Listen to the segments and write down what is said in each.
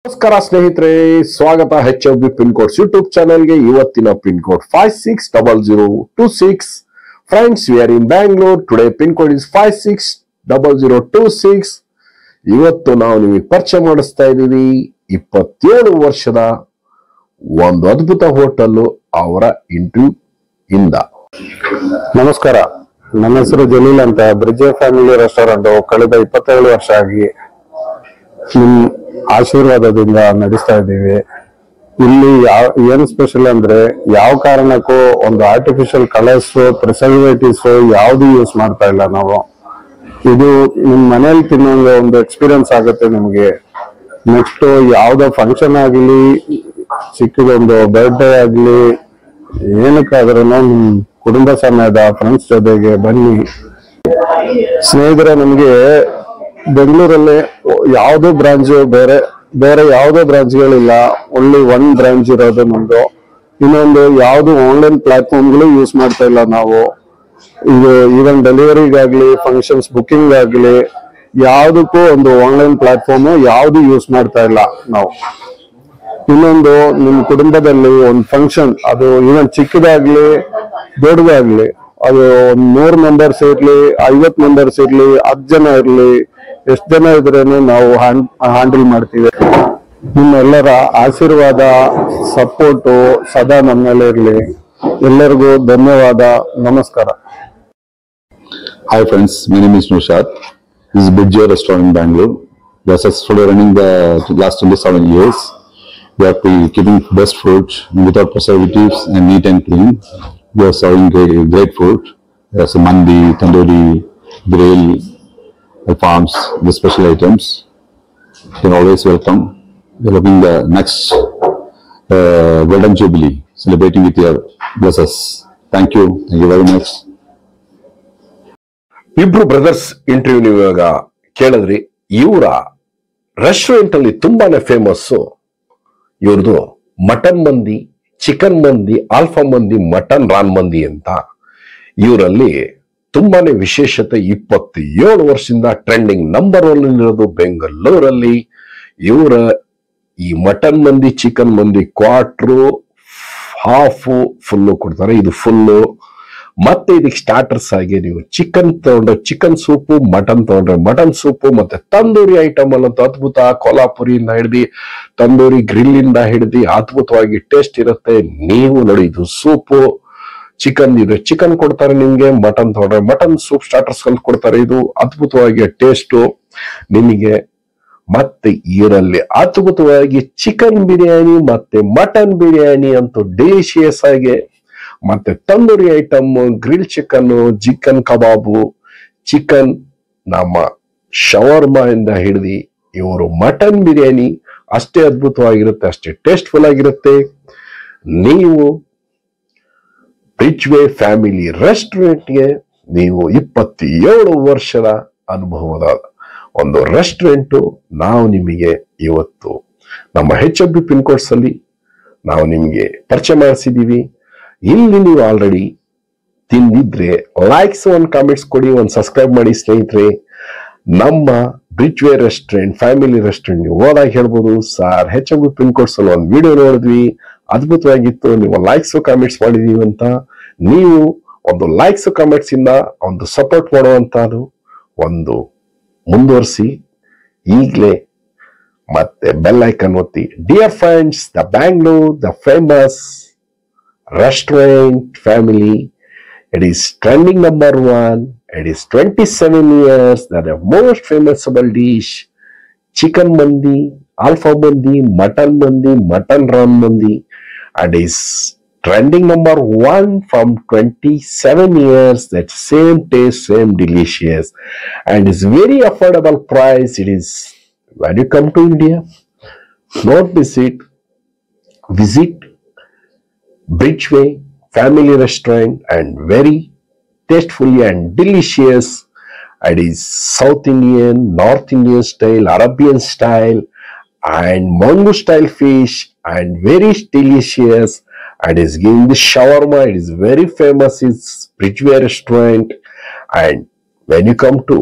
ನಮಸ್ಕಾರ ಸ್ನೇಹಿತರೆ, ಸ್ವಾಗತ HFB ಪಿನ್ ಕೋಡ್ಸ್ ಯೂಟ್ಯೂಬ್ ಚಾನೆಲ್ಗೆ. ಇವತ್ತಿನ pin code 560026. Friends, we are in Bangalore. Today pin code is 560026. ಇವತ್ತು ನಾವು ನಿಮಗೆ ಪರಿಚಯ ಮಾಡಿಸ್ತಾ ಇದ್ದೀವಿ 27 ವರ್ಷದ ಒಂದು ಅದ್ಭುತ ಹೋಟೆಲ್ ಅವರ ಇಂಟರ್ವ್ಯೂ ಇಂದ. ನಮಸ್ಕಾರ, ನನ್ನ ಹೆಸರು ಜಲೀಲ್ ಅಂತ. ಬ್ರಿಡ್ಜ್ ಫ್ಯಾಮಿಲಿ ರೆಸ್ಟೋರೆಂಟ್ ಕಳೆದ 27 ವರ್ಷ ಆಗಿ ನಿಮ್ ಆಶೀರ್ವಾದದಿಂದ ನಡೆಸ್ತಾ ಇದ್ದೀವಿ. ಇಲ್ಲಿ ಏನು ಸ್ಪೆಷಲ್ ಅಂದ್ರೆ, ಯಾವ ಕಾರಣಕ್ಕೂ ಒಂದು ಆರ್ಟಿಫಿಷಿಯಲ್ ಕಲರ್ಸ್, ಪ್ರಿಸರ್ವೇಟಿವ್ಸ್ ಯಾವ್ದು ಯೂಸ್ ಮಾಡ್ತಾ ಇಲ್ಲ ನಾವು. ಇದು ನಿಮ್ ಮನೇಲಿ ತಿನ್ನೋ ಒಂದು ಎಕ್ಸ್ಪೀರಿಯನ್ಸ್ ಆಗುತ್ತೆ ನಿಮ್ಗೆ. ನೆಕ್ಸ್ಟ್ ಯಾವ್ದೋ ಫಂಕ್ಷನ್ ಆಗ್ಲಿ, ಚಿಕ್ಕದೊಂದು ಬರ್ಡೇ ಆಗ್ಲಿ, ಏನಕ್ಕಾದ್ರೂ ನಿಮ್ ಕುಟುಂಬ ಸಮೇತ ಫ್ರೆಂಡ್ಸ್ ಜೊತೆಗೆ ಬನ್ನಿ. ಸ್ನೇಹಿತರೆ, ನಮ್ಗೆ ಬೆಂಗಳೂರಲ್ಲಿ ಯಾವುದೋ ಬ್ರಾಂಚ್ ಬೇರೆ ಯಾವುದೋ ಬ್ರಾಂಚ್ಗಳಿಲ್ಲ. ಓನ್ಲಿ ಒನ್ ಬ್ರಾಂಚ್ ಇರೋದು ನಮ್ದು. ಇನ್ನೊಂದು ಯಾವ್ದು ಆನ್ಲೈನ್ ಪ್ಲಾಟ್ಫಾರ್ಮ್ಗಳು ಯೂಸ್ ಮಾಡ್ತಾ ಇಲ್ಲ ನಾವು. ಇದು ಈವನ್ ಡೆಲಿವರಿಗಾಗ್ಲಿ, ಫಂಕ್ಷನ್ಸ್ ಬುಕಿಂಗ್ ಆಗ್ಲಿ, ಯಾವ್ದಕ್ಕೂ ಒಂದು ಆನ್ಲೈನ್ ಪ್ಲಾಟ್ಫಾರ್ಮ್ ಯಾವ್ದು ಯೂಸ್ ಮಾಡ್ತಾ ಇಲ್ಲ ನಾವು. ಇನ್ನೊಂದು, ನಿಮ್ ಕುಟುಂಬದಲ್ಲಿ ಒಂದು ಫಂಕ್ಷನ್, ಅದು ಈವನ್ ಚಿಕ್ಕದಾಗ್ಲಿ ದೊಡ್ಡದಾಗ್ಲಿ, ಅದು ಒಂದ್ 100 ಮೆಂಬರ್ಸ್ ಇರ್ಲಿ, 50 ಮೆಂಬರ್ಸ್ ಇರ್ಲಿ, 10 ಜನ ಇರ್ಲಿ, ಎಷ್ಟು ಜನ ಇದ್ರೇನು ನಾವು ಹ್ಯಾಂಡಲ್ ಮಾಡ್ತೀವಿ. ನಿಮ್ಮೆಲ್ಲರ ಆಶೀರ್ವಾದ, ಸಪೋರ್ಟು ಸದಾ ನಮ್ಮ ಮೇಲೆ ಇರ್ಲಿ. ಎಲ್ಲರಿಗೂ ಧನ್ಯವಾದ. ನಮಸ್ಕಾರ. Hi friends, my name is Nushad. This is Bridge Restaurant in Bangalore. We are successfully running the last 27 years. We are keeping best food without preservatives and neat and clean. We are serving great food. There's a mandi, tandoori, grill, alfams, the special items. You're always welcome. We're looking the next Golden Jubilee, celebrating with your blessings. Thank you very much. ಇಬ್ರು brothers interview ನೀವು ಇವಾಗ ಕೇಳಿದ್ರಿ. ಇವರ restaurant ಅಲ್ಲಿ ತುಂಬಾನೇ famous ಇವ್ರದು mutton ಮಂದಿ, chicken ಮಂದಿ, alpha ಮಂದಿ, ಮಟನ್ ರಾನ್ ಮಂದಿ ಅಂತ. ಇವರಲ್ಲಿ ತುಂಬಾನೇ ವಿಶೇಷತೆ. 27 ವರ್ಷದಿಂದ ಟ್ರೆಂಡಿಂಗ್ ನಂಬರ್ 1 ಇರೋದು ಬೆಂಗಳೂರಲ್ಲಿ. ಇವರ ಈ ಮಟನ್ ಮಂದಿ, ಚಿಕನ್ ಮಂದಿ ಕ್ವಾರ್ಟ್ರು, ಹಾಫು, ಫುಲ್ಲು ಕೊಡ್ತಾರೆ. ಇದು ಫುಲ್ಲು. ಮತ್ತೆ ಇದಕ್ಕೆ ಸ್ಟಾರ್ಟರ್ಸ್ ಆಗಿ ನೀವು ಚಿಕನ್ ತಗೊಂಡ್ರೆ ಚಿಕನ್ ಸೂಪು, ಮಟನ್ ತಗೊಂಡ್ರೆ ಮಟನ್ ಸೂಪು, ಮತ್ತೆ ತಂದೂರಿ ಐಟಮ್ ಅಲ್ಲಂತೂ ಅದ್ಭುತ. ಕೊಲ್ಹಾಪುರಿಯಿಂದ ಹಿಡ್ದು ತಂದೂರಿ ಗ್ರಿಲ್ ಇಂದ ಹಿಡ್ದು ಅದ್ಭುತವಾಗಿ ಟೇಸ್ಟ್ ಇರುತ್ತೆ. ನೀವು ನೋಡಿ, ಇದು ಸೂಪು. ಚಿಕನ್ ಇದ್ರೆ ಚಿಕನ್ ಕೊಡ್ತಾರೆ ನಿಮ್ಗೆ, ಮಟನ್ ತಗೊಂಡ್ರೆ ಮಟನ್ ಸೂಪ್ ಸ್ಟಾರ್ಟರ್ಸ್ ಅಲ್ಲಿ ಕೊಡ್ತಾರೆ. ಇದು ಅದ್ಭುತವಾಗಿ ಟೇಸ್ಟು ನಿಮಗೆ. ಮತ್ತೆ ಇದರಲ್ಲಿ ಅದ್ಭುತವಾಗಿ ಚಿಕನ್ ಬಿರಿಯಾನಿ ಮತ್ತೆ ಮಟನ್ ಬಿರಿಯಾನಿ ಅಂತೂ ಡೆಲಿಶಿಯಸ್ ಆಗಿ, ಮತ್ತೆ tandoori item, grill chicken, chicken kebab, chicken ನಮ್ಮ ಶವರ್ಮಾ ಇಂದ ಹಿಡಿದು ಇವರು ಮಟನ್ ಬಿರಿಯಾನಿ ಅಷ್ಟೇ ಅದ್ಭುತವಾಗಿರುತ್ತೆ, ಅಷ್ಟೇ ಟೇಸ್ಟ್ಫುಲ್ ಆಗಿರುತ್ತೆ. ನೀವು ಬ್ರಿಡ್ಜ್ ವೇ ಫ್ಯಾಮಿಲಿ ರೆಸ್ಟೋರೆಂಟ್ಗೆ ನೀವು 27 ವರ್ಷದ ಅನುಭವದ ಒಂದು ರೆಸ್ಟೋರೆಂಟು ನಾವು ನಿಮಗೆ ಇವತ್ತು ನಮ್ಮ HFB ಪಿನ್ ಕೋಡ್ಸ್ ಅಲ್ಲಿ ನಾವು ನಿಮಗೆ ಪರಿಚಯ ಮಾಡಿಸಿದೀವಿ. ಇಲ್ಲಿ ನೀವು ಆಲ್ರೆಡಿ ತಿಂದಿದ್ರೆ ಲೈಕ್ಸ್, ಒಂದು ಕಾಮೆಂಟ್ಸ್ ಕೊಡಿ, ಒಂದು ಸಬ್ಸ್ಕ್ರೈಬ್ ಮಾಡಿ ಸ್ನೇಹಿತರೆ. ನಮ್ಮ bridge way restaurant family restaurant ನೀವು ಹೋದಾಗ ಹೇಳ್ಬೋದು, ಸರ್ HFB ಪಿನ್ ಕೋಡ್ಸ್ ಅಲ್ಲಿ ಒಂದು ವಿಡಿಯೋ ನೋಡಿದ್ವಿ, ಅದ್ಭುತವಾಗಿತ್ತು, ನೀವು ಲೈಕ್ಸ್ ಕಾಮೆಂಟ್ಸ್ ಮಾಡಿದೀವಿ ಅಂತ. ನೀವು ಒಂದು ಲೈಕ್ಸ್ ಕಾಮೆಂಟ್ಸ್ ಇಂದ ಒಂದು ಸಪೋರ್ಟ್ ಮಾಡುವಂತ ಒಂದು ಮುಂದುವರಿಸಿ ಈಗಲೇ, ಮತ್ತೆ ಬೆಲ್ ಐಕನ್ ಒತ್ತಿ. Dear friends, the Bangalore, the famous restaurant family, it is trending number 1. It is 27 years that the most famousable dish, chicken mandi, alpha mandi, mutton ram mandi, and is trending number 1 from 27 years. That same taste, same delicious, and is very affordable price. It is, when you come to India, not visit Bridge Way Family Restaurant, and very tastefully and delicious. It is South Indian, North Indian style, Arabian style, and mango style fish, and very delicious. And is giving the shawarma. It is very famous. It's Bridge Way Restaurant. And when you come to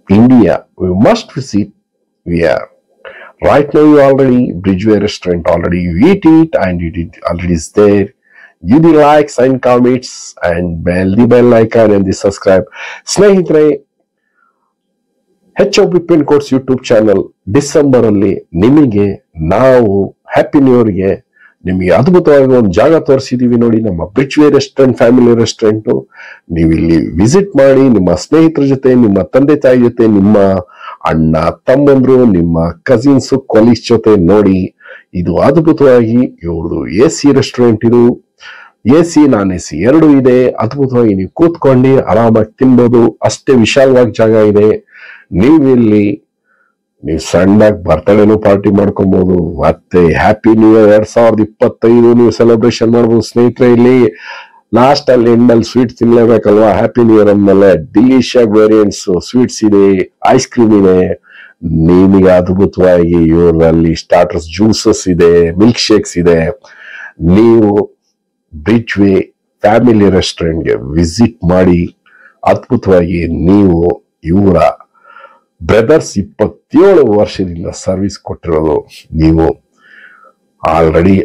India, we must visit. We are Right now, you already Bridgeway restaurant already you eat it and it already is there. Give the likes and comments and the bell icon and the subscribe. ಸ್ನೇಹಿತರೆ, HOB pin codes YouTube channel December ಅಲ್ಲಿ ನಿಮಗೆ ನಾವು happy new ಇಯರ್ಗೆ ನಿಮಗೆ ಅದ್ಭುತವಾಗಿ ಒಂದು ಜಾಗ ತೋರಿಸಿದೀವಿ ನೋಡಿ, ನಮ್ಮ ಬ್ರಿಡ್ಜ್ವೇ ರೆಸ್ಟೋರೆಂಟ್ ಫ್ಯಾಮಿಲಿ ರೆಸ್ಟೋರೆಂಟ್. ನೀವು ಇಲ್ಲಿ ವಿಸಿಟ್ ಮಾಡಿ ನಿಮ್ಮ ಸ್ನೇಹಿತರ ಜೊತೆ, ನಿಮ್ಮ ತಂದೆ ತಾಯಿ ಜೊತೆ, ನಿಮ್ಮ ಅಣ್ಣ ತಮ್ಮಂದ್ರು, ನಿಮ್ಮ ಕಸಿನ್ಸ್ ಕೊಲೀಗ್ಸ್ ಜೊತೆ ನೋಡಿ. ಇದು ಅದ್ಭುತವಾಗಿ ಇವ್ರದ್ದು AC ರೆಸ್ಟೋರೆಂಟ್. ಇದು AC ನಾನ್ AC ಎರಡು ಇದೆ. ಅದ್ಭುತವಾಗಿ ನೀವು ಕೂತ್ಕೊಂಡು ಆರಾಮಾಗಿ ತಿನ್ಬೋದು, ಅಷ್ಟೇ ವಿಶಾಲವಾಗಿ ಜಾಗ ಇದೆ. ನೀವು ಸಣ್ಣದಾಗಿ ಬರ್ತಡೇನು ಪಾರ್ಟಿ ಮಾಡ್ಕೊಬಹುದು, ಮತ್ತೆ ಹ್ಯಾಪಿ ನ್ಯೂ ಇಯರ್ 2025 ನೀವು ಸೆಲೆಬ್ರೇಷನ್ ಮಾಡ್ಬೋದು ಸ್ನೇಹಿತರೆ. ಇಲ್ಲಿ ಲಾಸ್ಟ್ ಅಲ್ಲಿ ಎಂಡಲ್ಲಿ ಸ್ವೀಟ್ ತಿನ್ಲೇಬೇಕಲ್ವಾ, ಹ್ಯಾಪಿ ನ್ಯೂ ಇಯರ್ ಅಂದ್ಮೇಲೆ ಡಿಲಿಷಿಯಸ್ ವೇರಿಯಂಟ್ಸ್ ಸ್ವೀಟ್ಸ್ ಇದೆ, ಐಸ್ ಕ್ರೀಮ್ ಇದೆ. ನಿಮಗೆ ಅದ್ಭುತವಾಗಿ ಇವರಲ್ಲಿ ಸ್ಟಾರ್ಟರ್ಸ್ ಜ್ಯೂಸಸ್ ಇದೆ, ಮಿಲ್ಕ್ ಶೇಕ್ಸ್ ಇದೆ. ನೀವು ಬ್ರಿಡ್ಜ್ವೇ ಫ್ಯಾಮಿಲಿ ರೆಸ್ಟೋರೆಂಟ್ಗೆ ವಿಸಿಟ್ ಮಾಡಿ. ಅದ್ಭುತವಾಗಿ ನೀವು ಇವರ ಬ್ರದರ್ಸ್ 27 ವರ್ಷದಿಂದ ಸರ್ವಿಸ್ ಕೊಟ್ಟಿರೋದು ನೀವು ಆಲ್ರೆಡಿ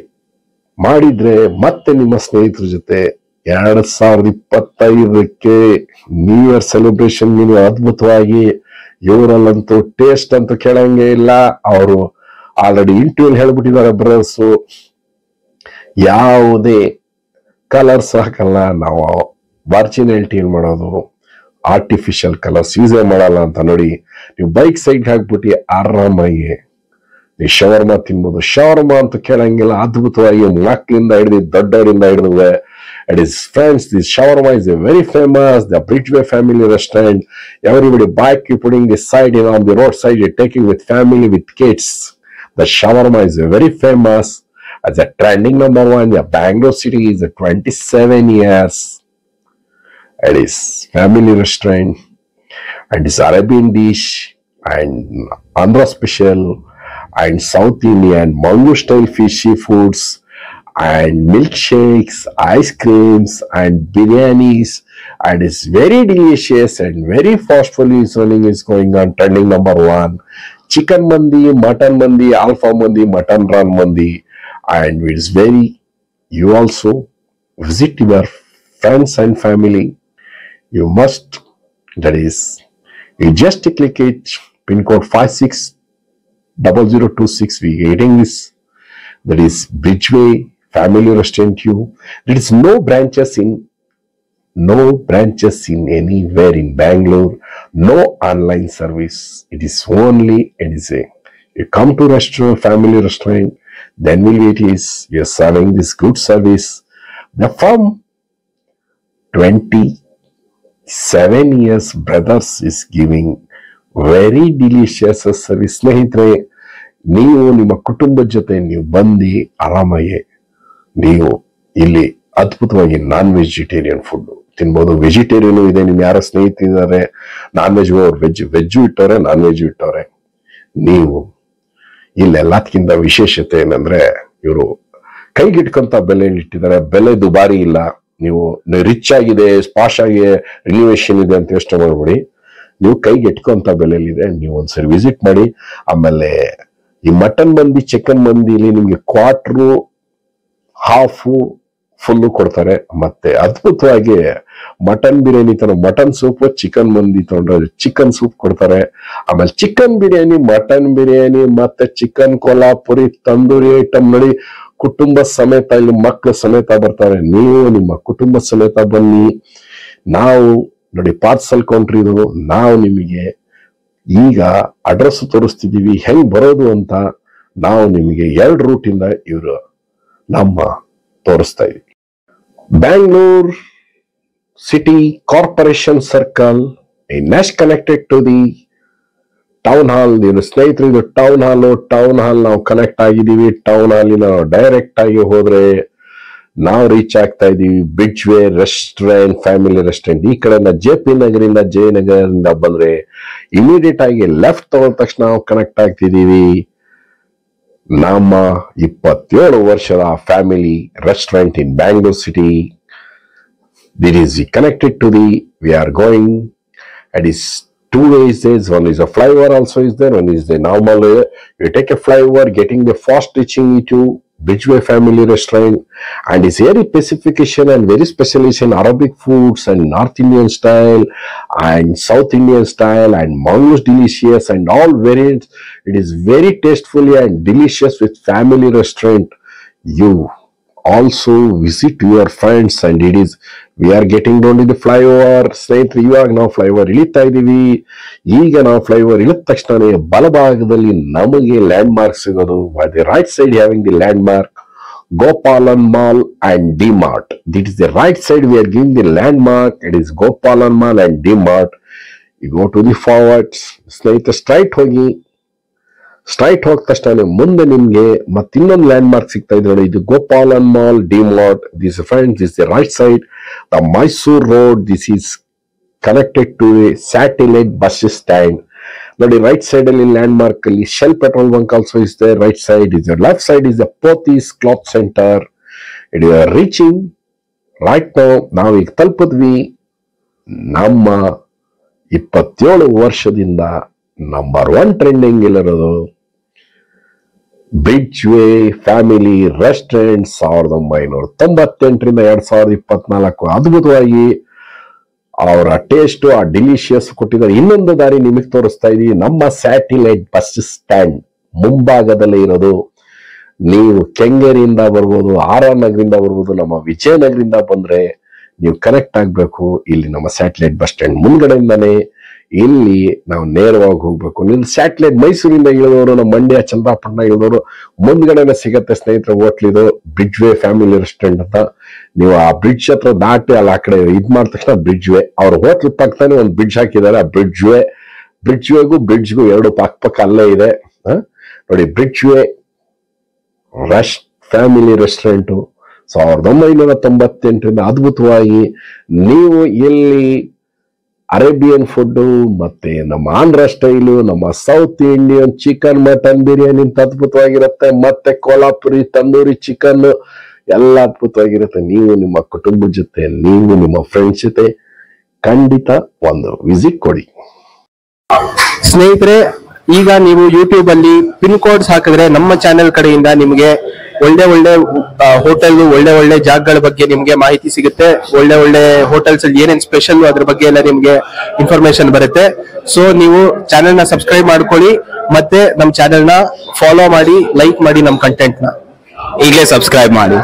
ಮಾಡಿದ್ರೆ ಮತ್ತೆ ನಿಮ್ಮ ಸ್ನೇಹಿತರ ಜೊತೆ 2025ಕ್ಕೆ ನ್ಯೂ ಇಯರ್ ಸೆಲೆಬ್ರೇಷನ್ ನೀವು ಅದ್ಭುತವಾಗಿ. ಇವರಲ್ಲಂತೂ ಟೇಸ್ಟ್ ಅಂತೂ ಕೇಳಂಗೆ ಇಲ್ಲ, ಅವರು ಆಲ್ರೆಡಿ ಇಂಟರ್ವ್ಯೂ ಹೇಳ್ಬಿಟ್ಟಿದ್ದಾರೆ ಬ್ರದರ್ಸ್. ಯಾವುದೇ ಕಲರ್ಸ್ ಹಾಕಲ್ಲ, ನಾವು ಒರಿಜಿನಾಲಿಟಿ ಮಾಡೋದು, ಆರ್ಟಿಫಿಷಿಯಲ್ ಕಲರ್ಸ್ ಯೂಸೇ ಮಾಡಲ್ಲ ಅಂತ ನೋಡಿ. ನೀವು ಬೈಕ್ ಸೈಡ್ ಹಾಕ್ಬಿಟ್ಟು ಆರಾಮಾಗಿ ನೀವು ಶವರ್ಮಾ ತಿನ್ಬೋದು. ಶವರ್ಮಾ ಅಂತ ಕೇಳಂಗಿಲ್ಲ, ಅದ್ಭುತವಾಗಿ ಮಕ್ಕಳಿಂದ ಹಿಡಿದು ದೊಡ್ಡವರಿಂದ ಹಿಡಿದು. It is friends, this shawarma is a very famous, the Bridgeway family restaurant. Everybody bike you putting this side on the roadside, you're taking with family, with kids. The shawarma is very famous as a trending number one. The Bangalore city is a 27 years. It is family restaurant and it's Arabian dish and Andhra special and South Indian mango style fish seafoods and milkshakes, ice creams and biryanis, and it's very delicious and very forcefully running is going on trending number one. Chicken mandi, mutton mandi, alpha mandi, mutton ran mandi, and it's very. You also visit your friends and family. You must. That is, you just click it. Pin code 560026. We getting this. That is Bridgeway Family Restaurant. There is no branches in anywhere in Bangalore. No online service. It is only you come to restaurant, family restaurant, then will it is you're serving this good service. The from 27 years brothers is giving very delicious service. ಸ್ನೇಹಿತರೆ, ನೀವು ನಿಮ್ಮ ಕುಟುಂಬದ ಜೊತೆ ನೀವು ಬಂದು ಆರಾಮಾಗಿ ನೀವು ಇಲ್ಲಿ ಅದ್ಭುತವಾಗಿ ನಾನ್ ವೆಜಿಟೇರಿಯನ್ ಫುಡ್ ತಿನ್ಬೋದು. ವೆಜಿಟೇರಿಯನ್ ಇದೆ, ನಿಮ್ ಯಾರ ಸ್ನೇಹಿತರಿದ್ದಾರೆ ನಾನ್ ವೆಜ್, ಅವ್ರು ವೆಜ್ಜು ಇಟ್ಟವ್ರೆ, ನಾನ್ ವೆಜ್ ಇಟ್ಟವ್ರೆ. ನೀವು ಇಲ್ಲೆಲ್ಲದಕ್ಕಿಂತ ವಿಶೇಷತೆ ಏನಂದ್ರೆ ಇವರು ಕೈಗಿಟ್ಕೊಂತ ಬೆಲೆ ಇಟ್ಟಿದ್ದಾರೆ. ಬೆಲೆ ದುಬಾರಿ ಇಲ್ಲ. ನೀವು ರಿಚ್ ಆಗಿದೆ, ಸ್ಪಾಶ್ ಆಗಿ ರಿನ್ಯೂವೇಷನ್ ಇದೆ ಅಂತ ಯೋಚನೆ ಮಾಡ್ಬೇಡಿ. ನೀವು ಕೈಗೆ ಎಟ್ಕೊಂತ ಬೆಲೆಯಲ್ಲಿದೆ. ನೀವು ಒಂದ್ಸರಿ ವಿಸಿಟ್ ಮಾಡಿ. ಆಮೇಲೆ ಈ ಮಟನ್ ಮಂದಿ, ಚಿಕನ್ ಮಂದಿಲಿ ನಿಮ್ಗೆ ಕ್ವಾರ್ಟ್ರು, ಹಾಫು, ಫುಲ್ಲು ಕೊಡ್ತಾರೆ. ಮತ್ತೆ ಅದ್ಭುತವಾಗಿ ಮಟನ್ ಬಿರಿಯಾನಿ ತರ ಮಟನ್ ಸೂಪ್, ಚಿಕನ್ ಮಂದಿ ತಗೊಂಡ್ರೆ ಚಿಕನ್ ಸೂಪ್ ಕೊಡ್ತಾರೆ. ಆಮೇಲೆ ಚಿಕನ್ ಬಿರಿಯಾನಿ, ಮಟನ್ ಬಿರಿಯಾನಿ, ಮತ್ತೆ ಚಿಕನ್ ಕೊಲ್ಹಾಪುರಿ, ತಂದೂರಿ ಐಟಮ್ ನೋಡಿ. ಕುಟುಂಬ ಸಮೇತ ಇಲ್ಲಿ ಮಕ್ಕಳ ಸಮೇತ ಬರ್ತಾರೆ. ನೀವು ನಿಮ್ಮ ಕುಟುಂಬ ಸಮೇತ ಬನ್ನಿ. ನಾವು ನೋಡಿ ಪಾರ್ಸಲ್ ಕೌಂಟ್ರ್ ಇದು. ನಾವು ನಿಮಗೆ ಈಗ ಅಡ್ರೆಸ್ ತೋರಿಸ್ತಿದೀವಿ ಹೆಂಗ್ ಬರೋದು ಅಂತ. ನಾವು ನಿಮಗೆ 2 ರೂಟ್ ಇಂದ ಇವರು ನಮ್ಮ ತೋರಿಸ್ತಾ ಇದೀವಿ. Bangalore city corporation circle next connected to the town hall. ನೀನು ಸ್ನೇಹಿತರು, ಇದು ಟೌನ್ ಹಾಲ್ ನಾವು ಕನೆಕ್ಟ್ ಆಗಿದ್ದೀವಿ. ಟೌನ್ ಹಾಲಿನ ಡೈರೆಕ್ಟ್ ಆಗಿ ಹೋದ್ರೆ ನಾವು ರೀಚ್ ಆಗ್ತಾ ಇದೀವಿ ಬ್ರಿಡ್ಜ್ವೇ ರೆಸ್ಟೋರೆಂಟ್, ಫ್ಯಾಮಿಲಿ ರೆಸ್ಟೋರೆಂಟ್. ಈ ಕಡೆಯಿಂದ JP ನಗರಿಂದ, ಜಯನಗರದಿಂದ ಬಂದ್ರೆ ಇಮಿಡಿಯೇಟ್ ಆಗಿ ಲೆಫ್ಟ್ ತಗೊಂಡ ತಕ್ಷಣ ನಾವು ಕನೆಕ್ಟ್ ಆಗ್ತಿದೀವಿ ನಮ್ಮ 27 ವರ್ಷದ family restaurant in Bangalore city. There is connected to we are going, it is two ways is one is a flyover also is there, one is the normal way. You take a flyover, getting the fast reaching to Bridgeway Family Restaurant, and its very specification and very specialization Arabic foods and North Indian style and South Indian style and most delicious and all variants. It is very tastefully and delicious with family restaurant. You also visit your friends, and it is we are getting down to the flyover. ಸ್ನೇಹಿತರೆ, ಇವಾಗ ನಾವು flyover ಇಳಿತಾ ಇದೀವಿ. ಈಗ ನಾವು flyover ಇಳಿದ ತಕ್ಷಣ ಬಲಭಾಗದಲ್ಲಿ ನಮಗೆ ಲ್ಯಾಂಡ್ ಮಾರ್ಕ್ ಸಿಗೋದು. By the right side having the land mark Gopalan Mall and D-Mart. This is the right side we are giving the landmark. It is Gopalan Mall and D-Mart. You go to the forward, ಸ್ನೇಹಿತರೆ straight ಹೋಗಿ ಹೋದ ತಕ್ಷಣ ಮುಂದೆ ನಿಮ್ಗೆ ಮತ್ತೆ ಇನ್ನೊಂದು land mark ಸಿಗ್ತಾ ಇದೆ ನೋಡಿ. ಇದು Gopalan mall, DMart. This friends, this the right side the Mysore road. This is connected to a satellite bus stand. ನೋಡಿ, ರೈಟ್ ಸೈಡ್ ಅಲ್ಲಿ ಲ್ಯಾಂಡ್ ಮಾರ್ಕ್ ಅಲ್ಲಿ Shell petrol bunk also is there. Right side is left side is the Pothys cloth centre. It is reaching right now. ನಾವೀಗ ತಲುಪಿದ್ವಿ ನಮ್ಮ 27 ವರ್ಷದಿಂದ number 1 trending ಇಲ್ಲಿರೋದು ಬ್ರಿಡ್ಜ್ವೇ family restaurant. 1998ರಿಂದ 2024 ಅದ್ಭುತವಾಗಿ ಅವರ ಟೇಸ್ಟ್ ಆ ಡಿಲಿಷಿಯಸ್ ಕೊಟ್ಟಿದ್ದಾರೆ. ಇನ್ನೊಂದು ದಾರಿ ನಿಮಗೆ ತೋರಿಸ್ತಾ ಇದೀವಿ. ನಮ್ಮ ಸ್ಯಾಟಲೈಟ್ ಬಸ್ ಸ್ಟ್ಯಾಂಡ್ ಮುಂಭಾಗದಲ್ಲೇ ಇರೋದು. ನೀವು ಕೆಂಗೇರಿಯಿಂದ ಬರ್ಬೋದು, ಆರ್ ನಗರಿಂದ ಬರ್ಬೋದು, ನಮ್ಮ ವಿಜಯನಗರಿಂದ ಬಂದ್ರೆ ನೀವು ಕನೆಕ್ಟ್ ಆಗ್ಬೇಕು. ಇಲ್ಲಿ ನಮ್ಮ ಸ್ಯಾಟಲೈಟ್ ಬಸ್ ಸ್ಟ್ಯಾಂಡ್ ಮುಂದ್ಗಡೆಯಿಂದಾನೆ ಇಲ್ಲಿ ನಾವು ನೇರವಾಗಿ ಹೋಗ್ಬೇಕು. ನೀವು ಸ್ಯಾಟಲೈಟ್ ಮೈಸೂರಿಂದ ಇಳಿದವರು, ನಮ್ಮ ಮಂಡ್ಯ ಚಂದ್ರಾಪಟ್ಟಣ ಇಳಿದವರು ಮುಂದ್ಗಡೆನೆ ಸಿಗತ್ತೆ ಸ್ನೇಹಿತರೆ. ಹೋಟ್ಲಿದು ಬ್ರಿಡ್ಜ್ವೇ ಫ್ಯಾಮಿಲಿ ರೆಸ್ಟೋರೆಂಟ್ ಅಂತ. ನೀವು ಆ ಬ್ರಿಡ್ಜ್ ಹತ್ರ ದಾಟಿ ಅಲ್ಲಿ ಆ ಕಡೆ ಇದ್ ಮಾಡಿದ ತಕ್ಷಣ ಬ್ರಿಡ್ಜ್ವೇ, ಅವ್ರ ಹೋಟ್ಲ್ ಪಕ್ಕದಾನೆ ಒಂದು ಬ್ರಿಡ್ಜ್ ಹಾಕಿದ್ದಾರೆ. ಆ ಬ್ರಿಡ್ಜ್ವೇಗೂ ಬ್ರಿಡ್ಜ್ಗೂ ಎರಡು ಪಕ್ಕ ಅಲ್ಲೇ ಇದೆ ನೋಡಿ. ಬ್ರಿಡ್ಜ್ವೇ ಫ್ಯಾಮಿಲಿ ರೆಸ್ಟೋರೆಂಟ್ 1998ರಿಂದ ಅದ್ಭುತವಾಗಿ ನೀವು ಇಲ್ಲಿ ಅರೇಬಿಯನ್ ಫುಡ್ ಮತ್ತೆ ನಮ್ಮ ಆಂಧ್ರ ಸ್ಟೈಲು, ನಮ್ಮ south Indian chicken, mutton biryani ಅಂತ ಅದ್ಭುತವಾಗಿರುತ್ತೆ. ಮತ್ತೆ ಕೊಲ್ಹಾಪುರಿ ತಂದೂರಿ ಚಿಕನ್ ಎಲ್ಲ ಅದ್ಭುತವಾಗಿರುತ್ತೆ. ನೀವು ನಿಮ್ಮ ಕುಟುಂಬದ ಜೊತೆ, ನೀವು ನಿಮ್ಮ ಫ್ರೆಂಡ್ಸ್ ಜೊತೆ ಖಂಡಿತ ಒಂದು ವಿಸಿಟ್ ಕೊಡಿ. ಸ್ನೇಹಿತರೆ, ಈಗ ನೀವು ಯೂಟ್ಯೂಬ್ ಅಲ್ಲಿ ಪಿನ್ ಕೋಡ್ಸ್ ಹಾಕಿದ್ರೆ ನಮ್ಮ ಚಾನೆಲ್ ಕಡೆಯಿಂದ ನಿಮಗೆ ಒಳ್ಳೆ ಹೋಟೆಲ್, ಒಳ್ಳೆ ಜಾಗಗಳ ಬಗ್ಗೆ ನಿಮ್ಗೆ ಮಾಹಿತಿ ಸಿಗುತ್ತೆ. ಒಳ್ಳೆ ಹೋಟೆಲ್ಸ್ ಅಲ್ಲಿ ಏನೇನ್ ಸ್ಪೆಷಲ್ ಅದ್ರ ಬಗ್ಗೆ ಎಲ್ಲ ನಿಮ್ಗೆ ಇನ್ಫಾರ್ಮೇಶನ್ ಬರುತ್ತೆ. ಸೊ ನೀವು ಚಾನೆಲ್ ನ ಸಬ್ಸ್ಕ್ರೈಬ್ ಮಾಡ್ಕೊಳ್ಳಿ, ಮತ್ತೆ ನಮ್ಮ ಚಾನೆಲ್ ನ ಫಾಲೋ ಮಾಡಿ, ಲೈಕ್ ಮಾಡಿ ನಮ್ಮ ಕಂಟೆಂಟ್ ನ ಈಗಲೇ ಸಬ್ಸ್ಕ್ರೈಬ್ ಮಾಡಿ.